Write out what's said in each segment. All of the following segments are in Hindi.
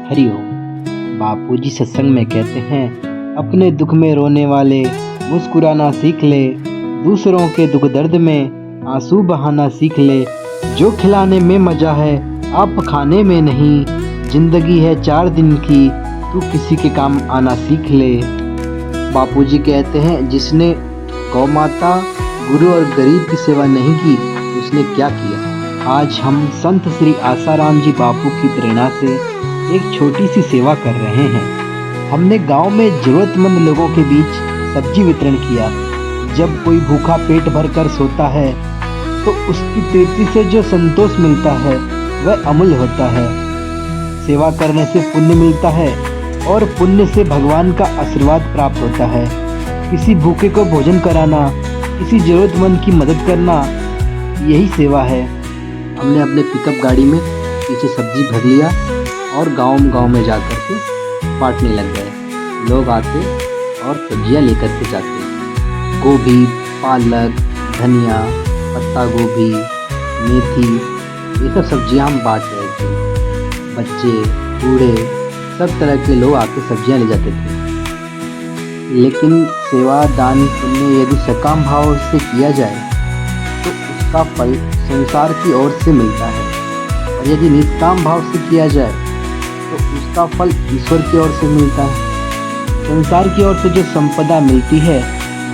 हरिओम। बापूजी सत्संग में कहते हैं, अपने दुख में रोने वाले मुस्कुराना सीख ले, दूसरों के दुख दर्द में आंसू बहाना सीख ले। जो खिलाने में मजा है आप खाने में नहीं, जिंदगी है 4 दिन की, तू किसी के काम आना सीख ले। बापूजी कहते हैं, जिसने गौ माता, गुरु और गरीब की सेवा नहीं की उसने क्या किया। आज हम संत श्री आसाराम जी बापू की प्रेरणा से एक छोटी सी सेवा कर रहे हैं। हमने गांव में जरूरतमंद लोगों के बीच सब्जी वितरण किया। जब कोई भूखा पेट भरकर सोता है तो उसकी तृप्ति से जो संतोष मिलता है वह अमूल्य होता है। सेवा करने से पुण्य मिलता है और पुण्य से भगवान का आशीर्वाद प्राप्त होता है। किसी भूखे को भोजन कराना, किसी जरूरतमंद की मदद करना, यही सेवा है। हमने अपने पिकअप गाड़ी में पीछे सब्जी भर लिया और गांव में जा कर के बांटने लग गए। लोग आते और सब्जियां लेकर के जाते। गोभी, पालक, धनिया, पत्ता गोभी, मेथी, ये सब सब्जियां हम बांट रहे थे। बच्चे, बूढ़े, सब तरह के लोग आके सब्जियां ले जाते थे। लेकिन सेवा, दान, पुण्य यदि सकाम भाव से किया जाए तो उसका फल संसार की ओर से मिलता है, और यदि निष्काम भाव से किया जाए तो उसका फल ईश्वर की ओर से मिलता है। संसार की ओर से जो संपदा मिलती है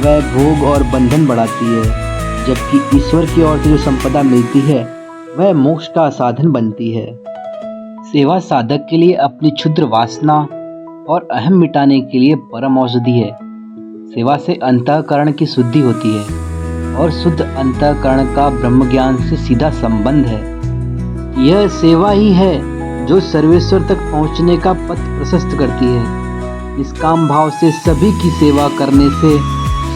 वह भोग और बंधन बढ़ाती है, जबकि ईश्वर की ओर से जो संपदा मिलती है वह मोक्ष का साधन बनती है। सेवा साधक के लिए अपनी क्षुद्र वासना और अहम मिटाने के लिए परम औषधि है। सेवा से अंतःकरण की शुद्धि होती है और शुद्ध अंतःकरण का ब्रह्म ज्ञान से सीधा संबंध है। यह सेवा ही है जो सर्वेश्वर तक पहुंचने का पथ प्रशस्त करती है। निष्काम भाव से सभी की सेवा करने से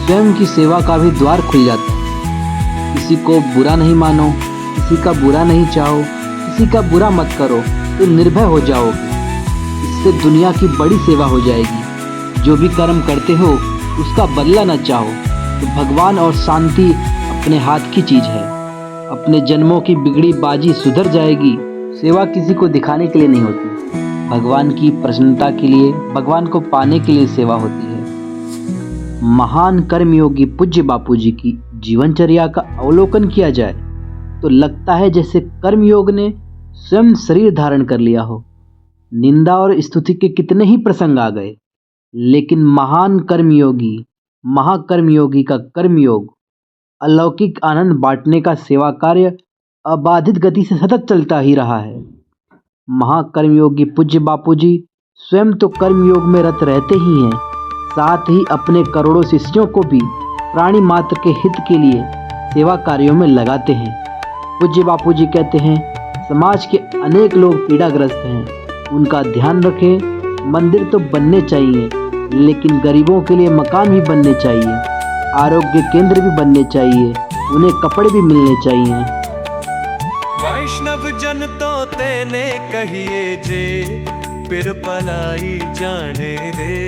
स्वयं की सेवा का भी द्वार खुल जाता है। किसी को बुरा नहीं मानो, किसी का बुरा नहीं चाहो, किसी का बुरा मत करो तो निर्भय हो जाओगे। इससे दुनिया की बड़ी सेवा हो जाएगी। जो भी कर्म करते हो उसका बदला न चाहो तो भगवान और शांति अपने हाथ की चीज है। अपने जन्मों की बिगड़ी बाजी सुधर जाएगी। सेवा किसी को दिखाने के लिए नहीं होती, भगवान की प्रसन्नता के लिए, भगवान को पाने के लिए सेवा होती है। महान कर्मयोगी पूज्य बापूजी की जीवनचर्या का अवलोकन किया जाए तो लगता है जैसे कर्मयोग ने स्वयं शरीर धारण कर लिया हो। निंदा और स्तुति के कितने ही प्रसंग आ गए, लेकिन महान कर्मयोगी, महाकर्मयोगी का कर्मयोग, अलौकिक आनंद बांटने का सेवा कार्य अबाधित गति से सतत चलता ही रहा है। महाकर्मयोगी पूज्य बापूजी स्वयं तो कर्मयोग में रत रहते ही हैं, साथ ही अपने करोड़ों शिष्यों को भी प्राणी मात्र के हित के लिए सेवा कार्यों में लगाते हैं। पूज्य बापूजी कहते हैं, समाज के अनेक लोग पीड़ाग्रस्त हैं, उनका ध्यान रखें। मंदिर तो बनने चाहिए, लेकिन गरीबों के लिए मकान भी बनने चाहिए, आरोग्य केंद्र भी बनने चाहिए, उन्हें कपड़े भी मिलने चाहिए। वैष्णव जन तो तेने कहिए जे, फिर पलाई जाने दे।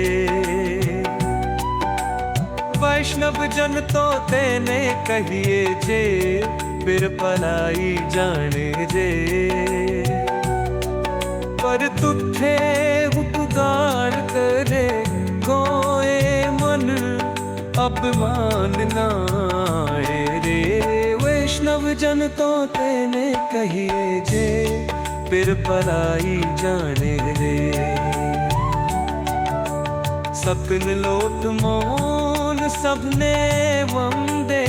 वैष्णव जन तो तेने कहिए जे, फिर पलाई जाने दे। पर तुथे उपकार करे कोए मन अपमान नाए रे। वैष्णव जन तो तेने कहिए जे, फिर पलाई जाने रे। सपन लोट मोन सबने वंदे